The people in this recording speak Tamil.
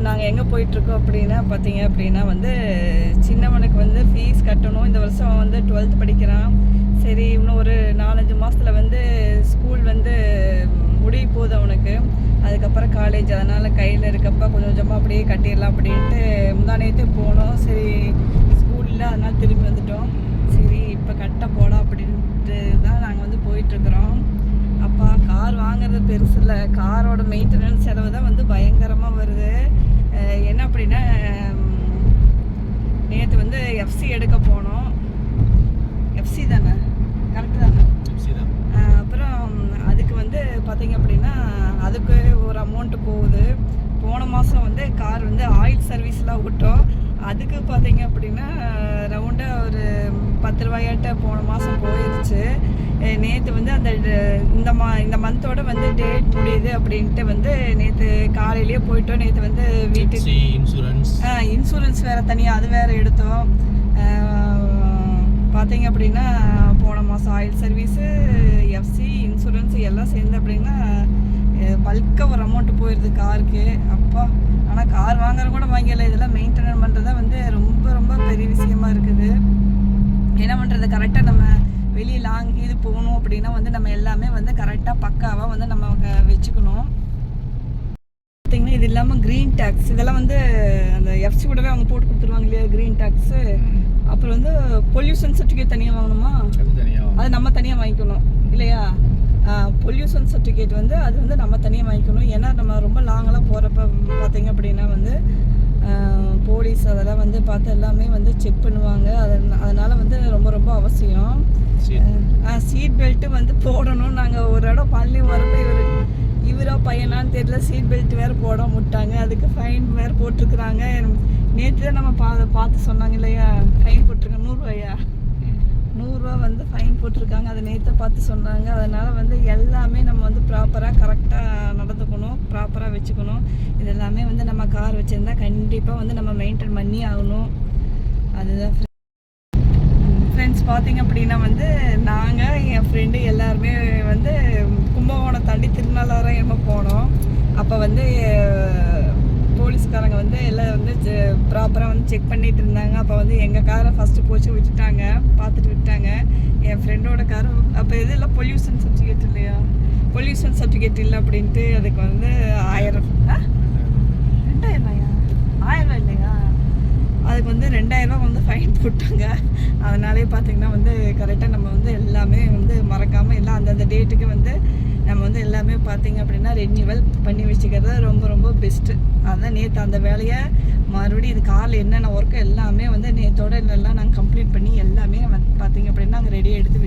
நாங்கள் எங்கே போயிட்டுருக்கோம் அப்படின்னா பார்த்தீங்க அப்படின்னா வந்து சின்னவனுக்கு வந்து ஃபீஸ் கட்டணும். இந்த வருஷம் வந்து 12th படிக்கிறான். சரி இன்னும் ஒரு 4-5 மாதத்தில் வந்து ஸ்கூல் வந்து முடிய போகுது அவனுக்கு. அதுக்கப்புறம் காலேஜ், அதனால் கையில் இருக்கப்போ கொஞ்சம் கொஞ்சமாக அப்படியே கட்டிடலாம் அப்படின்ட்டு முந்தானேத்தே போனோம். சரி ஸ்கூல் இல்லை, அதனால் திரும்பி வந்துட்டோம். சரி இப்போ கட்ட போகலாம் அப்படின்ட்டு தான் நாங்கள் வந்து போயிட்டுருக்குறோம். அப்பா கார் வாங்குறது பெருசு இல்லை, காரோட மெயின்டெனன்ஸ் செலவு தான் வந்து பயங்கரமாக வருது. என்ன அப்படின்னா நேற்று வந்து எஃப்சி எடுக்க போனோம். எஃப்சி தானே, கரெக்டு தானே? அப்புறம் அதுக்கு வந்து பார்த்தீங்க அப்படின்னா அதுக்கு ஒரு அமௌண்ட்டு போகுது. போன மாதம் வந்து கார் வந்து ஆயில் சர்வீஸ்லாம் விட்டோம். அதுக்கு பார்த்தீங்க அப்படின்னா ரவுண்டாக ஒரு 10 ரூபாயாட்ட போன மாதம் போயிடுச்சு. நேற்று வந்து அந்த இந்த மந்தோட வந்து டேட் முடியுது அப்படின்ட்டு வந்து நேற்று காலையிலேயே போயிட்டோம். நேற்று வந்து வீட்டுக்கு இன்சூரன்ஸ் வேறு தனியாக அது வேறு எடுத்தோம். பார்த்தீங்க அப்படின்னா போன மாதம் ஆயில் சர்வீஸு, எஃப்சி, இன்சூரன்ஸ் எல்லாம் சேர்ந்து அப்படின்னா பல்காக ஒரு அமௌண்ட்டு போயிடுது காருக்கு. அப்பா, ஆனால் கார் வாங்குற கூட வாங்கல, இதெல்லாம் மெயின்டெனன் பண்ணுறது தான் வந்து ரொம்ப ரொம்ப பெரிய விஷயமா இருக்குது. என்ன பண்ணுறது, கரெக்டாக நம்ம வெளியே லாங் இது போகணும் அப்படின்னா வந்து நம்ம எல்லாமே வந்து கரெக்டாக பக்காவாக வந்து நம்ம வச்சுக்கணும். பார்த்தீங்கன்னா இது இல்லாமல் க்ரீன் டேக்ஸ் இதெல்லாம் வந்து அந்த எஃப்சி கூடவே அவங்க போட்டு கொடுத்துருவாங்க இல்லையா, க்ரீன் டேக்ஸு. அப்புறம் வந்து பொல்யூஷன் சர்டிஃபிகேட் தனியாக வாங்கணுமா, அது நம்ம தனியாக வாங்கிக்கணும் இல்லையா? பொல்யூஷன் சர்டிஃபிகேட் வந்து அது வந்து நம்ம தனியாக வாங்கிக்கணும். ஏன்னா நம்ம ரொம்ப லாங்கெல்லாம் போகிறப்ப பார்த்தீங்க அப்படின்னா வந்து போலீஸ் அதெல்லாம் வந்து பார்த்து எல்லாமே வந்து செக் பண்ணுவாங்க. அதனால் வந்து ரொம்ப ரொம்ப அவசியம். சீட் பெல்ட்டு வந்து போடணும். நாங்கள் ஒரு இடம் பள்ளி வரப்போ இவரா பையனான்னு தெரியல, சீட் பெல்ட் வேறு போட விட்டாங்க. அதுக்கு ஃபைன் வேறு போட்டிருக்குறாங்க. நேற்று தான் நம்ம பார்த்து சொன்னாங்க இல்லையா, ஃபைன் போட்டிருக்காங்க 100 ரூபாயா, 100 ரூபா வந்து ஃபைன் போட்டிருக்காங்க. அதை நேற்று பார்த்து சொன்னாங்க. அதனால் வந்து எல்லாமே நம்ம வந்து ப்ராப்பராக கரெக்டாக நடந்துக்கணும், ப்ராப்பராக வச்சுக்கணும். இது எல்லாமே வந்து நம்ம கார் வச்சுருந்தா கண்டிப்பாக வந்து நம்ம மெயின்டைன் பண்ணி ஆகணும். அதுதான் ஃப்ரெண்ட்ஸ். பார்த்தீங்க அப்படின்னா வந்து நாங்கள் என் ஃப்ரெண்டு எல்லாருமே வந்து கும்பகோணம் தாண்டி திருநள்ளாரம் என்னமோ போனோம். அப்போ வந்து போலீஸ்காரங்க வந்து எல்லாம் வந்து ப்ராப்பராக வந்து செக் பண்ணிட்டு இருந்தாங்க. அப்போ வந்து எங்கள் காரை ஃபஸ்ட்டு போச்சு விட்டுட்டாங்க, பார்த்துட்டு விட்டாங்க. என் ஃப்ரெண்டோட காரு அப்போ இதெல்லாம் பொல்யூஷன் சர்டிஃபிகேட் இல்லையா, பொல்யூஷன் சர்டிஃபிகேட் இல்லை அப்படின்ட்டு அதுக்கு வந்து 1000 2000 ரூபாயா, 1000 ரூபா இல்லையா, அதுக்கு வந்து 2000 ரூபா வந்து ஃபைன் போட்டாங்க. அதனாலே பார்த்திங்கன்னா வந்து கரெக்டாக நம்ம வந்து எல்லாமே வந்து மறக்காமல் எல்லாம் அந்தந்த டேட்டுக்கு வந்து நம்ம வந்து எல்லாமே பார்த்திங்க அப்படின்னா ரெனியூவல் பண்ணி வச்சுக்கிறது ரொம்ப ரொம்ப பெஸ்ட்டு. அதான் நேற்று அந்த வேலையை மறுபடியும் இது காரில் என்னென்ன ஒர்க்கு எல்லாமே வந்து நேற்றோட எல்லாம் நாங்கள் கம்ப்ளீட் பண்ணி எல்லாமே பார்த்திங்க அப்படின்னா நாங்கள் ரெடியாக எடுத்து